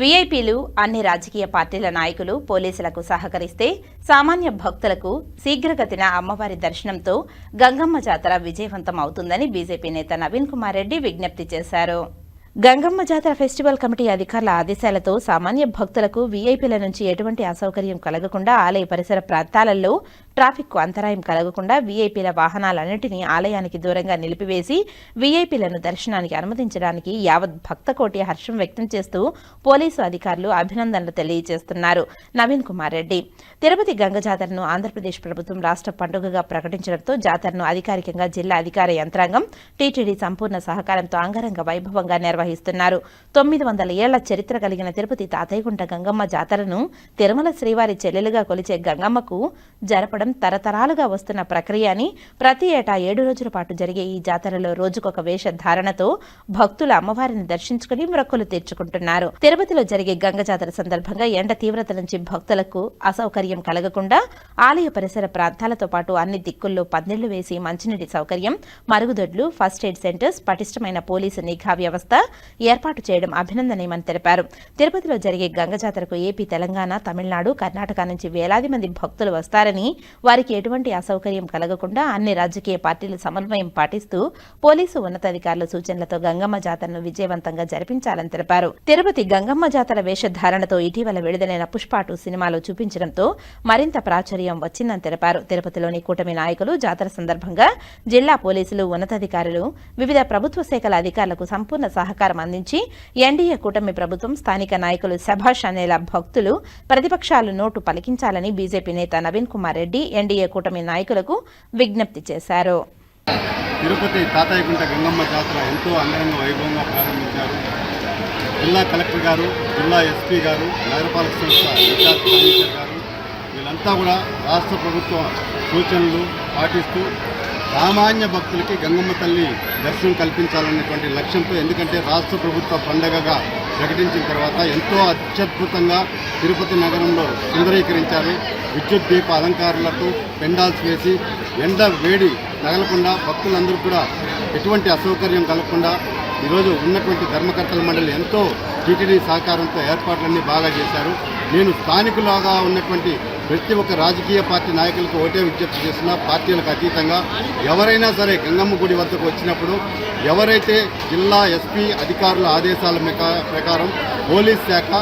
వీఐపీలు, అన్ని రాజకీయ పార్టీల నాయకులు పోలీసులకు సహకరిస్తే సామాన్య భక్తులకు శీఘ్రగతిన అమ్మవారి దర్శనంతో గంగమ్మ జాతర విజయవంతం అవుతుందని బీజేపీ నేత నవీన్ కుమార్ రెడ్డి విజ్ఞప్తి చేశారు. గంగమ్మ జాతర ఫెస్టివల్ కమిటీ అధికారుల ఆదేశాలతో సామాన్య భక్తులకు వీఐపీల నుంచి ఎటువంటి అసౌకర్యం కలగకుండా ఆలయ పరిసర ప్రాంతాలలో ట్రాఫిక్ అంతరాయం కలగకుండా వీఐపీల వాహనాలన్నింటినీ ఆలయానికి దూరంగా నిలిపివేసి వీఐపీలను దర్శనానికి అనుమతించడానికి యావత్ భక్తకోటి హర్షం వ్యక్తం చేస్తూ పోలీసు అధికారులు అభినందనలు తెలియజేస్తున్నారు. నవీన్ కుమార్ రెడ్డి తిరుపతి గంగ జాతరను ఆంధ్రప్రదేశ్ ప్రభుత్వం రాష్ట్ర పండుగగా ప్రకటించడంతో జాతరను అధికారికంగా జిల్లా అధికార యంత్రాంగం టీటీడీ సంపూర్ణ సహకారంతో అంగరంగ వైభవంగా నిర్వహిస్తున్నారు. 900 ఏళ్ల చరిత్ర కలిగిన తిరుపతి తాతయ్యగుంట గంగమ్మ జాతరను తిరుమల శ్రీవారి చెల్లెలుగా కొలిచే గంగమ్మకు జరపడం తరతరాలుగా వస్తున్న ప్రక్రియ అని ప్రతి ఏటా 7 రోజుల పాటు జరిగే ఈ జాతరలో రోజుకొక వేషధారణతో భక్తులు అమ్మవారిని దర్శించుకుని మొక్కులు తీర్చుకుంటున్నారు. తిరుపతిలో జరిగే గంగ జాతర సందర్భంగా ఎండ తీవ్రత నుంచి భక్తులకు అసౌకర్యం కలగకుండా ఆలయ పరిసర ప్రాంతాలతో పాటు అన్ని దిక్కుల్లో పందిళ్లు వేసి మంచినీటి సౌకర్యం, మరుగుదొడ్లు, ఫస్ట్ ఎయిడ్ సెంటర్స్, పటిష్టమైన పోలీసు నిఘా వ్యవస్థ ఏర్పాటు చేయడం అభినందనీయమని తెలిపారు. తిరుపతిలో జరిగే గంగ జాతరకు ఏపీ, తెలంగాణ, తమిళనాడు, కర్ణాటక నుంచి వేలాది మంది భక్తులు వస్తారని, వారికి ఎటువంటి అసౌకర్యం కలగకుండా అన్ని రాజకీయ పార్టీలు సమన్వయం పాటిస్తూ పోలీసు ఉన్నతాధికారుల సూచనలతో గంగమ్మ జాతరను విజయవంతంగా జరిపించాలని తెలిపారు. తిరుపతి గంగమ్మ జాతర వేషధారణతో ఇటీవల విడుదలైన పుష్ప 2 సినిమాలో చూపించడంతో మరింత ప్రాచుర్యం వచ్చిందని తెలిపారు. తిరుపతిలోని కూటమి నాయకులు జాతర సందర్భంగా జిల్లా పోలీసులు, ఉన్నతాధికారులు, వివిధ ప్రభుత్వ శాఖల అధికారులకు సంపూర్ణ సహకారం అందించి ఎన్డీఏ కూటమి ప్రభుత్వం, స్థానిక నాయకులు శభాష్ అనేలా భక్తులు, ప్రతిపక్షాలు నోటు పలికించాలని బీజేపీ నేత నవీన్ కుమార్ రెడ్డి ఎన్డీఏ కూటమి నాయకులకు విజ్ఞప్తి చేశారు. తిరుపతి తాతయ్యగుంట గంగమ్మ జాతర ఎంతో అంగరంగ వైభవంగా ప్రారంభించారు. జిల్లా కలెక్టర్ గారు, జిల్లా ఎస్పీ గారు, నగరపాలక సంస్థ ఇన్ఛార్జ్ కమిషనర్ గారు వీళ్ళంతా కూడా రాష్ట్ర ప్రభుత్వ సూచనలు పాటిస్తూ సామాన్య భక్తులకి గంగమ్మ తల్లి దర్శనం కల్పించాలనేటువంటి లక్ష్యంతో, ఎందుకంటే రాష్ట్ర ప్రభుత్వ పండగగా ప్రకటించిన తర్వాత ఎంతో అత్యద్భుతంగా తిరుపతి నగరంలో సుందరీకరించారు. విద్యుత్ దీప అలంకారాలతో పెండాల్స్ వేసి ఎండ వేడి తగలకుండా భక్తులందరూ కూడా ఎటువంటి అసౌకర్యం కలగకుండా ఈరోజు ఉన్నటువంటి ధర్మకర్తల మండలి ఎంతో టీటీడీ సహకారంతో ఏర్పాట్లన్నీ బాగా చేశారు. నేను స్థానికులాగా ఉన్నటువంటి ప్రతి ఒక్క రాజకీయ పార్టీ నాయకులకు ఒకటే విజ్ఞప్తి చేస్తున్నా, పార్టీలకు అతీతంగా ఎవరైనా సరే గంగమ్మ గుడి వద్దకు వచ్చినప్పుడు ఎవరైతే జిల్లా ఎస్పీ అధికారుల ఆదేశాల ప్రకారం పోలీస్ శాఖ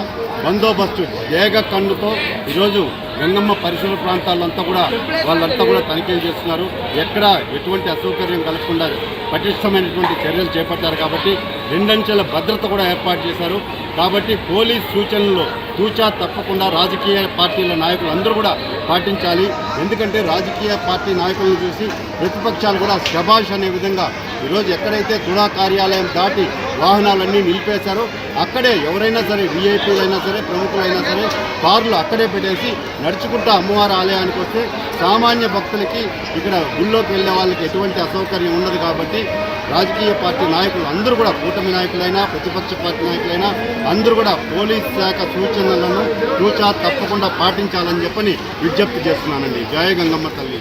బందోబస్తు ఏక కన్నుతో ఈరోజు గంగమ్మ పరిసర ప్రాంతాలంతా కూడా వాళ్ళంతా కూడా తనిఖీలు చేస్తున్నారు. ఎక్కడ ఎటువంటి అసౌకర్యం కలగకుండా పటిష్టమైనటువంటి చర్యలు చేపట్టారు. కాబట్టి 2 అంచెల భద్రత కూడా ఏర్పాటు చేశారు. కాబట్టి పోలీస్ సూచనలు తూచా తప్పకుండా రాజకీయ పార్టీల నాయకులు అందరూ కూడా పాటించాలి. ఎందుకంటే రాజకీయ పార్టీ నాయకులను చూసి ప్రతిపక్షాలు కూడా శభాష్ అనే విధంగా ఈరోజు ఎక్కడైతే తుడా కార్యాలయం దాటి వాహనాలన్నీ నిలిపేశారో అక్కడే ఎవరైనా సరే, వీఐపీలైనా సరే, ప్రముఖులైనా సరే కార్లు అక్కడే పెట్టేసి నడుచుకుంటూ అమ్మవారి ఆలయానికి వస్తే సామాన్య భక్తులకి ఇక్కడ గుళ్ళోకి వెళ్ళే వాళ్ళకి ఎటువంటి అసౌకర్యం ఉండదు. కాబట్టి రాజకీయ పార్టీ నాయకులు అందరూ కూడా, కూటమి నాయకులైనా ప్రతిపక్ష పార్టీ నాయకులైనా అందరూ కూడా పోలీస్ శాఖ సూచనలను తూచా తప్పకుండా పాటించాలని చెప్పని విజ్ఞప్తి చేస్తున్నానండి. జయ గంగమ్మ తల్లి.